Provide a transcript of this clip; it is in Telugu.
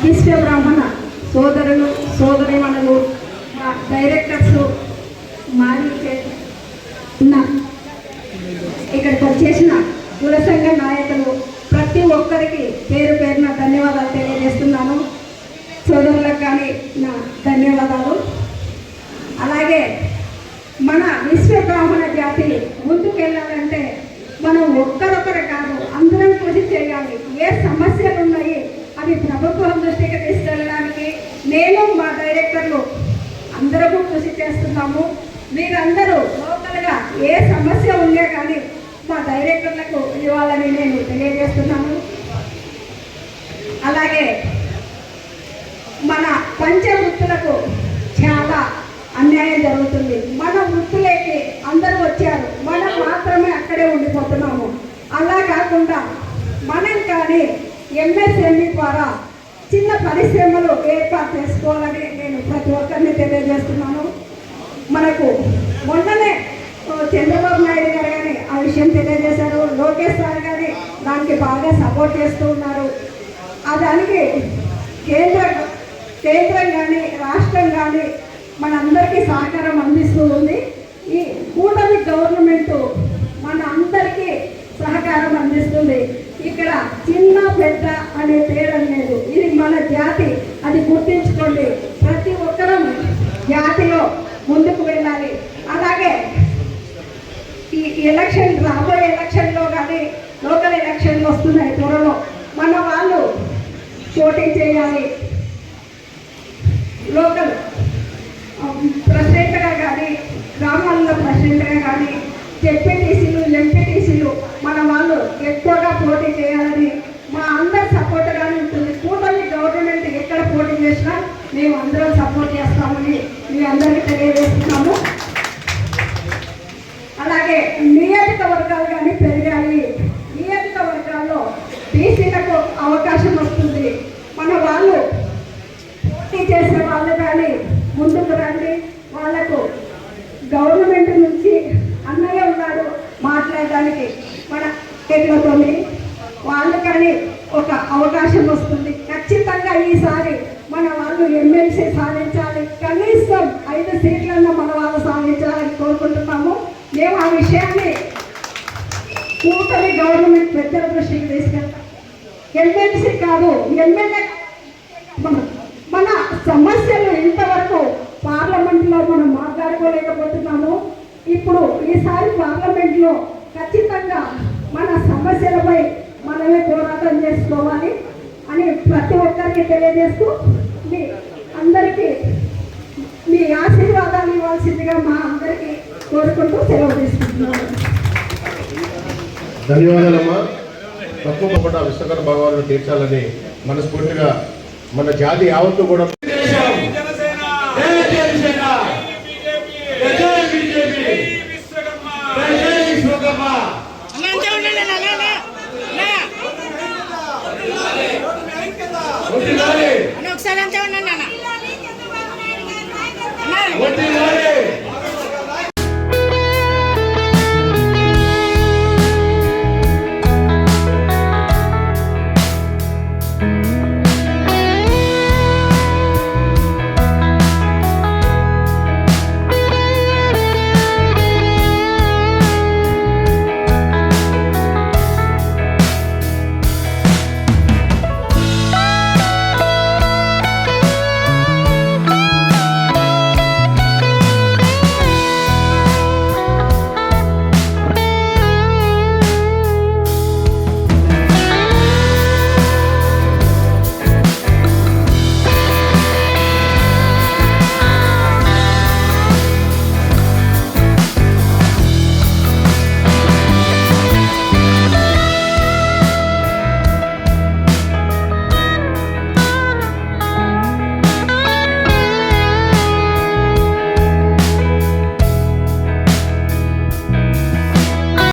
విశ్వ బ్రాహ్మణ సోదరులు సోదరీమణులు డైరెక్టర్స్ మాజీ ఇక్కడికి వచ్చేసిన కుల సంఘ నాయకులు ప్రతి ఒక్కరికి పేరు పేరున ధన్యవాదాలు తెలియజేస్తున్నాను. సోదరులకు కానీ నా ధన్యవాదాలు. అలాగే మన విశ్వ బ్రాహ్మణ జాతి ముందుకెళ్ళాలంటే మనం ఒక్కరొక్కరు కాదు, అందరం కృషి చేయాలి. ఏ సమస్యలు ఉన్నాయి అవి ప్రభుత్వం దృష్టికి తీసుకెళ్ళడానికి నేను మా డైరెక్టర్లు అందరము కృషి చేస్తున్నాము. మీరందరూ లోకల్గా ఏ సమస్య ఉండే కానీ మా డైరెక్టర్లకు ఇవ్వాలని నేను తెలియజేస్తున్నాను. అలాగే మన పంచ వృత్తులకు చాలా అన్యాయం జరుగుతుంది. మన వృత్తులకి అందరూ వచ్చారు, మనం మాత్రమే అక్కడే ఉండిపోతున్నాము. అలా కాకుండా మనం కానీ ఎంఎస్ఎంఈ ద్వారా చిన్న పరిశ్రమలు ఏర్పాటు చేసుకోవాలని నేను ప్రతి ఒక్కరిని తెలియజేస్తున్నాను. మనకు మొన్ననే చంద్రబాబు నాయుడు గారు కానీ ఆ విషయం తెలియజేశారు, లోకేష్ సార్ కానీ దానికి బాగా సపోర్ట్ చేస్తూ ఉన్నారు. దానికి కేంద్రం కానీ రాష్ట్రం కానీ మనందరికీ సహకారం అందిస్తూ ఉంది. ఈ కూటమి గవర్నమెంట్ మన అందరికీ సహకారం అందిస్తుంది. ఇక్కడ చిన్న పెద్ద అనే తేడా లేదు. ఇది మన జాతి, అది గుర్తించుకోండి. ప్రతి ఒక్కరం జాతిలో ముందుకు వెళ్ళాలి. అలాగే ఈ ఎలక్షన్ రాబోయే ఎలక్షన్లో కానీ లోకల్ ఎలక్షన్లు వస్తున్నాయి త్వరలో, మన వాళ్ళు పోటింగ్ చేయాలి. లోకల్ ప్రెసిడెంట్గా కానీ గ్రామాల్లో ప్రెసిడెంట్గా కానీ జెడ్పీటీసీలు ఎంపీటీసీలు మన వాళ్ళు ఎక్కువగా పోటీ చేయాలని మా అందరి సపోర్ట్గా ఉంటుంది. కూటమి గవర్నమెంట్ ఎక్కడ పోటీ చేసినా మేము అందరం సపోర్ట్ చేస్తామని మీ అందరికీ తెలియజేస్తున్నాము. అలాగే నియోజకవర్గాలు కానీ పెరగాలి. నియోజకవర్గాల్లో బీసీలకు అవకాశం వస్తుంది. మన వాళ్ళు పోటీ చేసే వాళ్ళు కానీ ముందుకు రండి. వాళ్లకు గవర్నమెంట్ నుంచి అన్నయ్య ఉన్నాడు మాట్లాడడానికి మన కేట్లతోని, వాళ్ళు కానీ ఒక అవకాశం వస్తుంది. ఖచ్చితంగా ఈసారి మన వాళ్ళు ఎమ్మెల్సీ సాధించాలి. కనీసం 5 సీట్లన్నా మన వాళ్ళు సాధించాలని కోరుకుంటున్నాము. మేము ఆ విషయాన్ని కూటమి గవర్నమెంట్ పెద్దల దృష్టికి తీసుకెళ్తాం. ఎమ్మెల్సీ కాదు, ఎమ్మెల్యే మన సమస్యలు ఇంతవరకు పార్లమెంట్లో మనం మాట్లాడుకోలేకపోతున్నాము. ఇప్పుడు ఈసారి పార్లమెంట్లో ఖచ్చితంగా మన సమస్యలపై మనమే పోరాటం చేసుకోవాలి అని ప్రతి ఒక్కరికి తెలియజేస్తూ మీ అందరికీ మీ ఆశీర్వాదాలు ఇవ్వాల్సిందిగా మా అందరికీ కోరుకుంటూ సెలవు తీసుకుంటున్నాను. ధన్యవాదాలమ్మా. తప్పకుండా విశ్వకర్మ భగవాను తీర్చాలని మనస్ఫూర్తిగా మన జాతి యావత్తు కూడా ఒకసారి అంతే ఉన్నా